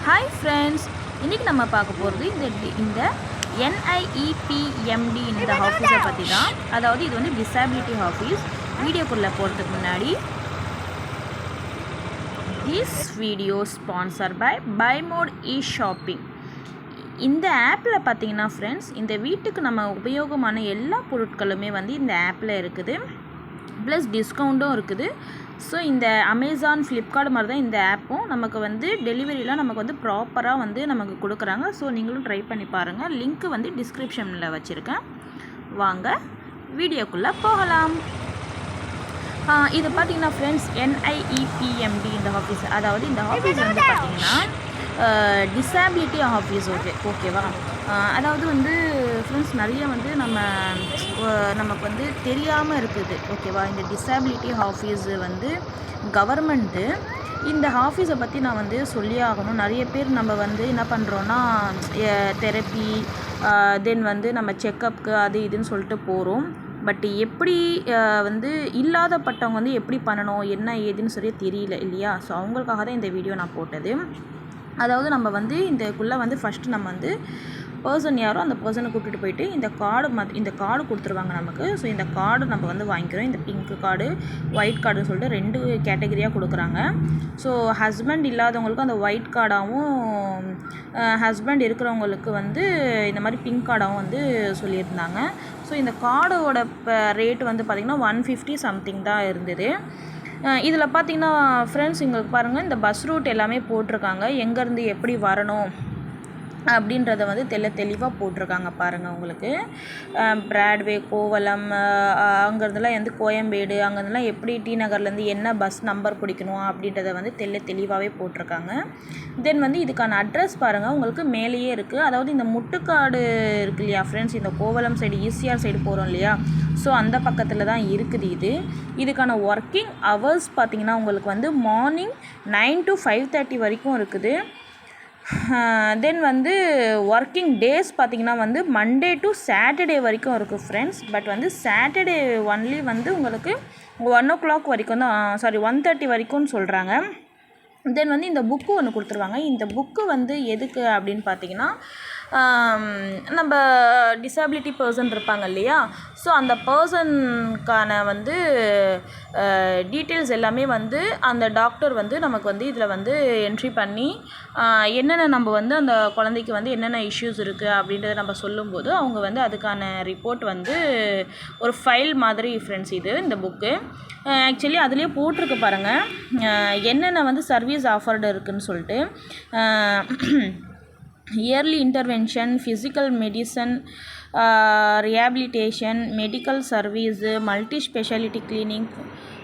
Hi friends, இன்னைக்கு நம்ம பார்க்க போகிறது இந்த NIEPMD இந்த ஆஃபீஸை பற்றி தான். அதாவது இது வந்து டிசபிலிட்டி ஆஃபீஸ். வீடியோக்குள்ளே போகிறதுக்கு முன்னாடி this video sponsor by Mod Shopping. இந்த ஆப்பில் பார்த்தீங்கன்னா ஃப்ரெண்ட்ஸ், இந்த வீட்டுக்கு நம்ம உபயோகமான எல்லா பொருட்களுமே வந்து இந்த ஆப்பில் இருக்குது. ப்ளஸ் டிஸ்கவுண்ட்டும் இருக்குது. ஸோ இந்த அமேசான், ஃப்ளிப்கார்ட் மாதிரி தான் இந்த ஆப்பும். நமக்கு வந்து டெலிவரிலாம் நமக்கு வந்து ப்ராப்பராக வந்து நமக்கு கொடுக்குறாங்க. ஸோ நீங்களும் ட்ரை பண்ணி பாருங்கள். லிங்க்கு வந்து டிஸ்கிரிப்ஷனில் வச்சுருக்கேன். வாங்க வீடியோக்குள்ளே போகலாம். இது பார்த்திங்கன்னா ஃப்ரெண்ட்ஸ், NIEPMD இந்த ஆஃபீஸ். அதாவது இந்த ஆஃபீஸ் வந்து பார்த்திங்கன்னா டிசபிலிட்டி ஆஃபீஸ். ஓகேவா. அதாவது வந்து ஃப்ரெண்ட்ஸ், நிறைய வந்து நமக்கு வந்து தெரியாமல் இருக்குது. ஓகேவா. இந்த டிசபிலிட்டி ஆஃபீஸ் வந்து கவர்மெண்ட்டு. இந்த ஆஃபீஸை பற்றி நான் வந்து சொல்லி ஆகணும். நிறைய பேர் நம்ம வந்து என்ன பண்ணுறோன்னா, தெரப்பி தென் வந்து நம்ம செக்கப்புக்கு அது இதுன்னு சொல்லிட்டு போகிறோம். பட் எப்படி வந்து இல்லாதப்பட்டவங்க வந்து எப்படி பண்ணணும், என்ன ஏதுன்னு சொல்லி தெரியல இல்லையா. ஸோ அவங்களுக்காக தான் இந்த வீடியோ நான் போட்டது. அதாவது நம்ம வந்து இதுக்குள்ளே வந்து ஃபஸ்ட்டு நம்ம வந்து பர்சன் யாரோ அந்த பர்சனை கூப்பிட்டு போயிட்டு இந்த கார்டு கொடுத்துருவாங்க நமக்கு. ஸோ இந்த கார்டு நம்ம வந்து வாங்கிக்கிறோம். இந்த பிங்க் கார்டு, ஒயிட் கார்டுன்னு சொல்லிட்டு 2 கேட்டகரியாக கொடுக்குறாங்க. ஸோ ஹஸ்பண்ட் இல்லாதவங்களுக்கு அந்த ஒயிட் கார்டாகவும், ஹஸ்பண்ட் இருக்கிறவங்களுக்கு வந்து இந்த மாதிரி பிங்க் கார்டாகவும் வந்து சொல்லியிருந்தாங்க. ஸோ இந்த கார்டோட ரேட் வந்து பார்த்திங்கன்னா 150 சம்திங் தான் இருந்தது. இதில் பார்த்திங்கன்னா ஃப்ரெண்ட்ஸ், உங்களுக்கு பாருங்கள், இந்த பஸ் ரூட் எல்லாமே போட்டிருக்காங்க. எங்கேருந்து எப்படி வரணும் அப்படின்றத வந்து தெளிவாக போட்டிருக்காங்க பாருங்கள். உங்களுக்கு பிராட்வே, கோவலம், அங்கேருந்துலாம் வந்து கோயம்பேடு, அங்கேருந்துலாம் எப்படி டி நகர்லேருந்து என்ன பஸ் நம்பர் பிடிக்கணும் அப்படின்றத வந்து தெளிவாகவே போட்டிருக்காங்க. தென் வந்து இதுக்கான அட்ரஸ் பாருங்கள், உங்களுக்கு மேலேயே இருக்குது. அதாவது இந்த முட்டுக்காடு இருக்கு இல்லையா ஃப்ரெண்ட்ஸ், இந்த கோவலம் சைடு, ஈசிஆர் சைடு போகிறோம் இல்லையா. ஸோ அந்த பக்கத்தில் தான் இருக்குது. இதுக்கான ஒர்க்கிங் ஹவர்ஸ் பார்த்திங்கன்னா உங்களுக்கு வந்து மார்னிங் 9 to 5:30 வரைக்கும் இருக்குது. தென் வந்து ஒர்க்கிங் டேஸ் பார்த்திங்கன்னா வந்து மண்டே டு சாட்டர்டே வரைக்கும் இருக்குது ஃப்ரெண்ட்ஸ். பட் வந்து சாட்டர்டே ஒன்லி வந்து உங்களுக்கு 1 o'clock வரைக்கும் தான், 1:30 வரைக்கும்னு சொல்கிறாங்க. தென் வந்து இந்த புக்கு ஒன்று கொடுத்துருவாங்க. இந்த புக்கு வந்து எதுக்கு அப்படின்னு பார்த்தீங்கன்னா, நம்ம டிசபிலிட்டி பர்சன் இருப்பாங்க இல்லையா. ஸோ அந்த பர்சனுக்கான வந்து டீட்டெயில்ஸ் எல்லாமே வந்து அந்த டாக்டர் வந்து நமக்கு வந்து இதில் வந்து என்ட்ரி பண்ணி என்னென்ன நம்ம வந்து அந்த குழந்தைக்கு வந்து என்னென்ன இஷ்யூஸ் இருக்குது அப்படின்றத நம்ம சொல்லும்போது அவங்க வந்து அதுக்கான ரிப்போர்ட் வந்து ஒரு ஃபைல் மாதிரி ஃப்ரெண்ட்ஸ். இந்த புக்கு ஆக்சுவலி அதுலேயே போட்டிருக்கு பாருங்கள், என்னென்ன வந்து சர்வீஸ் ஆஃபர்டு இருக்குதுன்னு சொல்லிட்டு. Early intervention, physical medicine, rehabilitation, medical service, multi speciality clinic,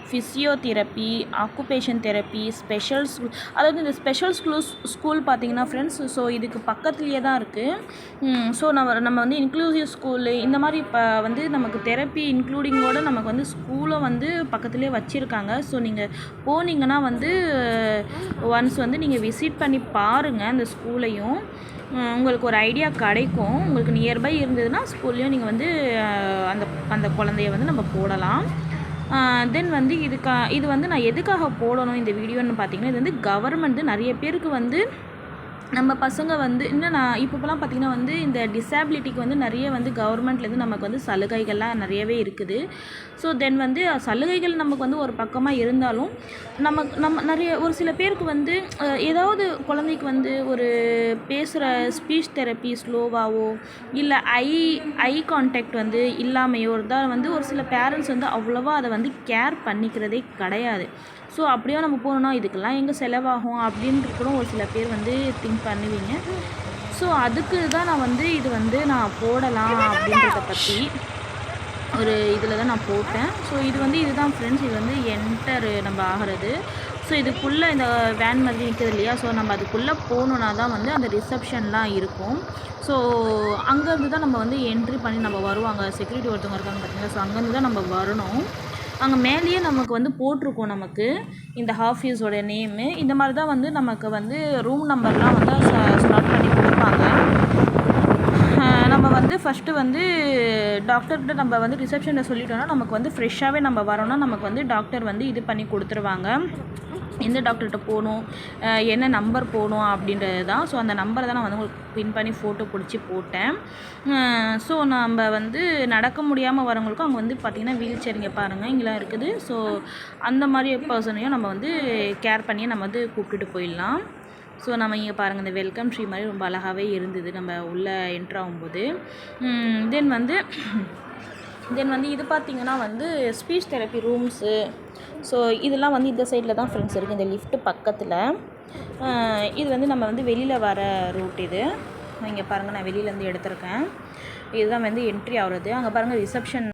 physiotherapy, occupation therapy, special school. அதாவது இந்த ஸ்பெஷல் ஸ்கூல் பார்த்திங்கன்னா ஃப்ரெண்ட்ஸ், ஸோ இதுக்கு பக்கத்துலேயே தான் இருக்குது. ஸோ நம்ம வந்து இன்க்ளூசிவ் ஸ்கூலு இந்த மாதிரி இப்போ வந்து நமக்கு தெரப்பி இன்க்ளூடிங்கோடு நமக்கு வந்து ஸ்கூலும் வந்து பக்கத்துலேயே வச்சுருக்காங்க. ஸோ நீங்கள் போனீங்கன்னா வந்து ஒன்ஸ் வந்து நீங்கள் விசிட் பண்ணி பாருங்கள் அந்த ஸ்கூலையும். உங்களுக்கு ஒரு ஐடியா கிடைக்கும். உங்களுக்கு நியர்பை இருந்ததுன்னா ஸ்கூல்லையும் நீங்கள் வந்து அந்த குழந்தைய வந்து நம்ம போடலாம். தென் வந்து இது வந்து நான் எதுக்காக போடணும் இந்த வீடியோன்னு பார்த்தீங்கன்னா, இது வந்து கவர்மெண்ட்டு நிறைய பேருக்கு வந்து நம்ம பசங்க வந்து இன்னும் நான் இப்போலாம் பார்த்திங்கன்னா வந்து இந்த டிசபிலிட்டிக்கு வந்து நிறைய வந்து கவர்மெண்ட்லேருந்து நமக்கு வந்து சலுகைகள்லாம் நிறையவே இருக்குது. ஸோ தென் வந்து சலுகைகள் நமக்கு வந்து ஒரு பக்கமாக இருந்தாலும் நம்ம நிறைய ஒரு சில பேருக்கு வந்து ஏதாவது குழந்தைக்கு வந்து ஒரு பேசுகிற ஸ்பீச் தெரப்பி ஸ்லோவாகவோ இல்லை ஐ கான்டாக்ட் வந்து இல்லாமையோ தான் வந்து ஒரு சில பேரண்ட்ஸ் வந்து அவ்வளோவா அதை வந்து கேர் பண்ணிக்கிறதே கிடையாது. ஸோ அப்படியே நம்ம போகணுன்னா இதுக்கெல்லாம் எங்கே செலவாகும் அப்படின்ட்டு கூட ஒரு சில பேர் வந்து திங்க் பண்ணுவீங்க. ஸோ அதுக்கு தான் நான் வந்து இது வந்து நான் போடலாம் அப்படின்றத பற்றி ஒரு இதில் தான் நான் போட்டேன். ஸோ இதுதான் ஃப்ரெண்ட்ஸ், இது வந்து என்டர் நம்ம ஆகிறது. ஸோ இதுக்குள்ளே இந்த வேன் மாதிரி நிற்கிறது இல்லையா. ஸோ நம்ம அதுக்குள்ளே போகணுன்னா தான் வந்து அந்த ரிசப்ஷன்லாம் இருக்கும். ஸோ அங்கேருந்து தான் நம்ம வந்து என்ட்ரி பண்ணி நம்ம வருவாங்க. செக்யூரிட்டி ஒருத்தவங்க இருக்காங்க பார்த்தீங்களா. ஸோ அங்கேருந்து தான் நம்ம வரணும். அங்கே மேலேயே நமக்கு வந்து போட்டிருக்கோம் நமக்கு இந்த ஆஃபீஸோட நேமு. இந்த மாதிரி தான் வந்து நமக்கு வந்து ரூம் நம்பர்லாம் வந்து ஸ்டார்ட் பண்ணி கொடுப்பாங்க. நம்ம வந்து ஃபஸ்ட்டு வந்து டாக்டர்கிட்ட நம்ம வந்து ரிசப்ஷனில் சொல்லிட்டோன்னா நமக்கு வந்து ஃப்ரெஷ்ஷாகவே நம்ம வரோன்னா நமக்கு வந்து டாக்டர் வந்து இது பண்ணி கொடுத்துருவாங்க. எந்த டாக்டர்கிட்ட போகணும், என்ன நம்பர் போகணும் அப்படின்றது தான். ஸோ அந்த நம்பரை தான் நான் வந்து உங்களுக்கு பின் பண்ணி ஃபோட்டோ பிடிச்சி போட்டேன். ஸோ நம்ம வந்து நடக்க முடியாமல் வரவங்களுக்கும் அங்கே வந்து பார்த்திங்கன்னா வீல் சேர் இங்கே பாருங்கள் இங்கெல்லாம் இருக்குது. ஸோ அந்த மாதிரி பர்சனையும் நம்ம வந்து கேர் பண்ணி நம்ம வந்து கூப்பிட்டுட்டு போயிடலாம். ஸோ நம்ம இங்கே பாருங்கள் இந்த வெல்கம் ட்ரீ மாதிரி ரொம்ப அழகாகவே இருந்தது நம்ம உள்ளே என்ட்ரு ஆகும்போது. தென் வந்து இது பார்த்திங்கன்னா வந்து ஸ்பீச் தெரப்பி ரூம்ஸு. ஸோ இதெல்லாம் வந்து இந்த சைடில் தான் ஃப்ரெண்ட்ஸ் இருக்குது, இந்த லிஃப்ட்டு பக்கத்தில். இது வந்து நம்ம வந்து வெளியில் வர ரூட் இது. இங்கே பாருங்கள் நான் வெளியிலேருந்து எடுத்திருக்கேன். இதுதான் வந்து என்ட்ரி ஆகிறது. அங்கே பாருங்கள் ரிசப்ஷன்